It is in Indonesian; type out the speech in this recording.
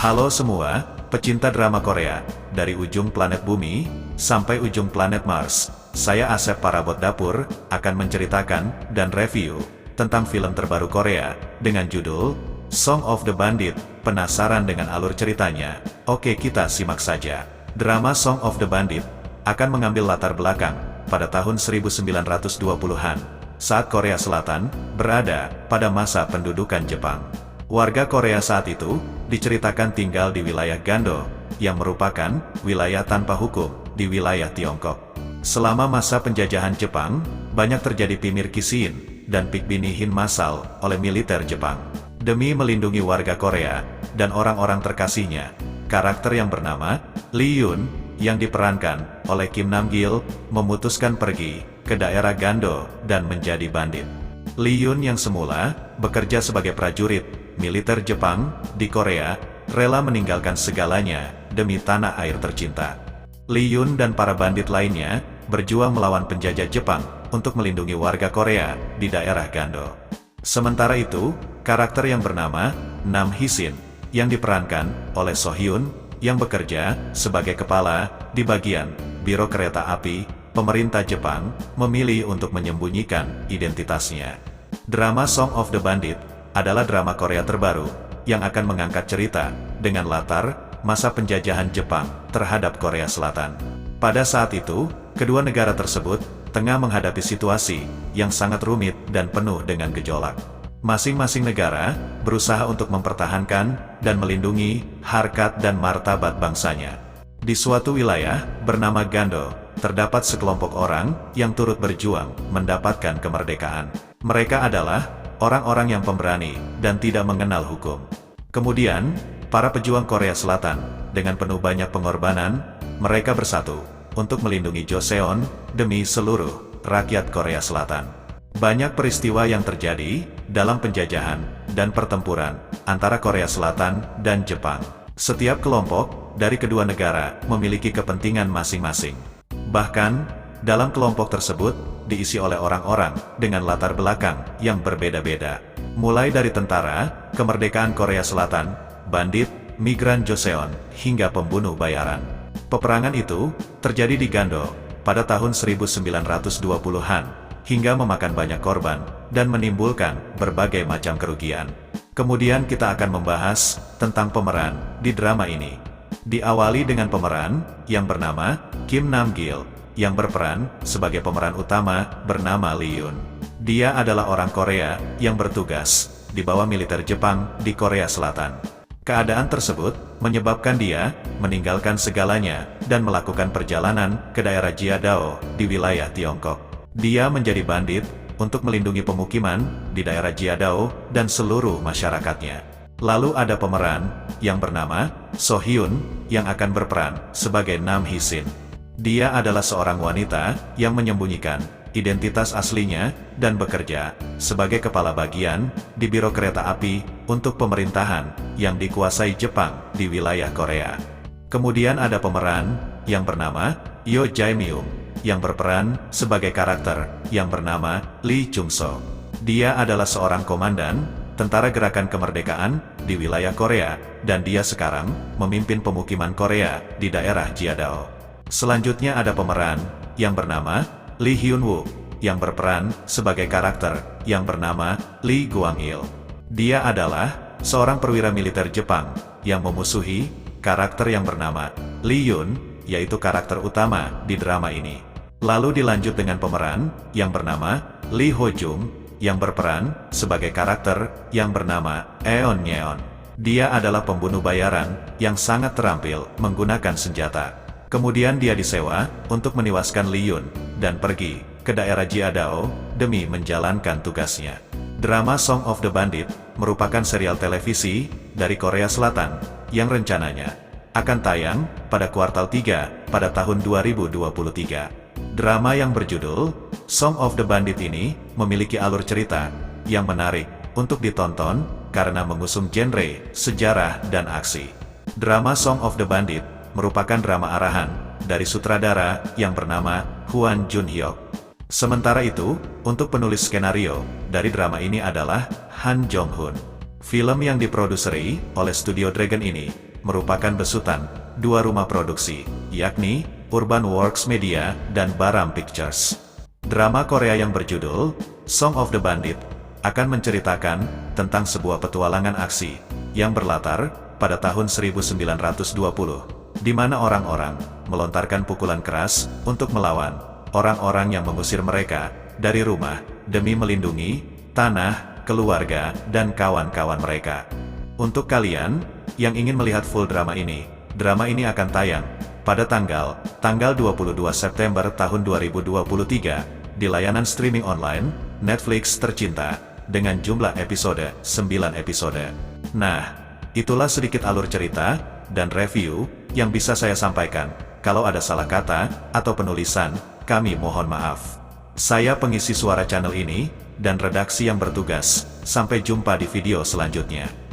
Halo semua, pecinta drama Korea, dari ujung planet Bumi, sampai ujung planet Mars. Saya Asep Parabot Dapur, akan menceritakan, dan review, tentang film terbaru Korea, dengan judul, Song of the Bandit. Penasaran dengan alur ceritanya? Oke, kita simak saja. Drama Song of the Bandit, akan mengambil latar belakang, pada tahun 1920-an, saat Korea Selatan, berada, pada masa pendudukan Jepang. Warga Korea saat itu, diceritakan tinggal di wilayah Gando, yang merupakan wilayah tanpa hukum di wilayah Tiongkok. Selama masa penjajahan Jepang, banyak terjadi pemirkisiin dan pikbinihin massal oleh militer Jepang. Demi melindungi warga Korea dan orang-orang terkasihnya, karakter yang bernama Lee Yoon, yang diperankan oleh Kim Nam Gil, memutuskan pergi ke daerah Gando dan menjadi bandit. Lee Yoon yang semula bekerja sebagai prajurit militer Jepang di Korea, rela meninggalkan segalanya demi tanah air tercinta. Lee Yoon dan para bandit lainnya berjuang melawan penjajah Jepang untuk melindungi warga Korea di daerah Gando. Sementara itu, karakter yang bernama Nam Hee-shin, yang diperankan oleh So Hyun, yang bekerja sebagai kepala di bagian Biro Kereta Api pemerintah Jepang, memilih untuk menyembunyikan identitasnya. Drama Song of the Bandit adalah drama Korea terbaru yang akan mengangkat cerita dengan latar masa penjajahan Jepang terhadap Korea Selatan. Pada saat itu, kedua negara tersebut tengah menghadapi situasi yang sangat rumit dan penuh dengan gejolak. Masing-masing negara berusaha untuk mempertahankan dan melindungi harkat dan martabat bangsanya. Di suatu wilayah bernama Gando, terdapat sekelompok orang yang turut berjuang mendapatkan kemerdekaan. Mereka adalah orang-orang yang pemberani dan tidak mengenal hukum. Kemudian, para pejuang Korea Selatan, dengan penuh banyak pengorbanan, mereka bersatu untuk melindungi Joseon demi seluruh rakyat Korea Selatan. Banyak peristiwa yang terjadi dalam penjajahan dan pertempuran antara Korea Selatan dan Jepang. Setiap kelompok dari kedua negara memiliki kepentingan masing-masing. Bahkan, dalam kelompok tersebut diisi oleh orang-orang dengan latar belakang yang berbeda-beda. Mulai dari tentara, kemerdekaan Korea Selatan, bandit, migran Joseon, hingga pembunuh bayaran. Peperangan itu terjadi di Gando pada tahun 1920-an, hingga memakan banyak korban dan menimbulkan berbagai macam kerugian. Kemudian kita akan membahas tentang pemeran di drama ini. Diawali dengan pemeran yang bernama Kim Nam Gil, yang berperan sebagai pemeran utama bernama Lee Yoon. Dia adalah orang Korea yang bertugas di bawah militer Jepang di Korea Selatan. Keadaan tersebut menyebabkan dia meninggalkan segalanya dan melakukan perjalanan ke daerah Jiadao di wilayah Tiongkok. Dia menjadi bandit untuk melindungi pemukiman di daerah Jiadao dan seluruh masyarakatnya. Lalu ada pemeran yang bernama So Hyun yang akan berperan sebagai Nam Hee-shin. Dia adalah seorang wanita yang menyembunyikan identitas aslinya dan bekerja sebagai kepala bagian di Biro Kereta Api untuk pemerintahan yang dikuasai Jepang di wilayah Korea. Kemudian ada pemeran yang bernama Yo Jae-myung yang berperan sebagai karakter yang bernama Lee Chung-so. Dia adalah seorang komandan tentara gerakan kemerdekaan di wilayah Korea dan dia sekarang memimpin pemukiman Korea di daerah Jiadao. Selanjutnya ada pemeran yang bernama Lee Hyun-woo yang berperan sebagai karakter yang bernama Lee Kwang-il. Dia adalah seorang perwira militer Jepang yang memusuhi karakter yang bernama Lee Yoon, yaitu karakter utama di drama ini. Lalu dilanjut dengan pemeran yang bernama Lee Ho-jung yang berperan sebagai karakter yang bernama Eon Nyeon. Dia adalah pembunuh bayaran yang sangat terampil menggunakan senjata. Kemudian dia disewa untuk menewaskan Lee Yoon dan pergi ke daerah Jiadao demi menjalankan tugasnya. Drama Song of the Bandit merupakan serial televisi dari Korea Selatan yang rencananya akan tayang pada kuartal 3 pada tahun 2023. Drama yang berjudul Song of the Bandit ini memiliki alur cerita yang menarik untuk ditonton karena mengusung genre, sejarah, dan aksi. Drama Song of the Bandit merupakan drama arahan dari sutradara yang bernama Hwan Jun-hyuk. Sementara itu, untuk penulis skenario dari drama ini adalah Han Jong-hun. Film yang diproduseri oleh Studio Dragon ini merupakan besutan dua rumah produksi, yakni Urban Works Media dan Baram Pictures. Drama Korea yang berjudul Song of the Bandit akan menceritakan tentang sebuah petualangan aksi yang berlatar pada tahun 1920, di mana orang-orang melontarkan pukulan keras untuk melawan orang-orang yang mengusir mereka dari rumah demi melindungi tanah, keluarga, dan kawan-kawan mereka. Untuk kalian yang ingin melihat full drama ini akan tayang pada tanggal 22 September tahun 2023 di layanan streaming online Netflix tercinta dengan jumlah episode 9 episode. Nah, itulah sedikit alur cerita dan review yang bisa saya sampaikan. Kalau ada salah kata atau penulisan, kami mohon maaf. Saya pengisi suara channel ini dan redaksi yang bertugas. Sampai jumpa di video selanjutnya.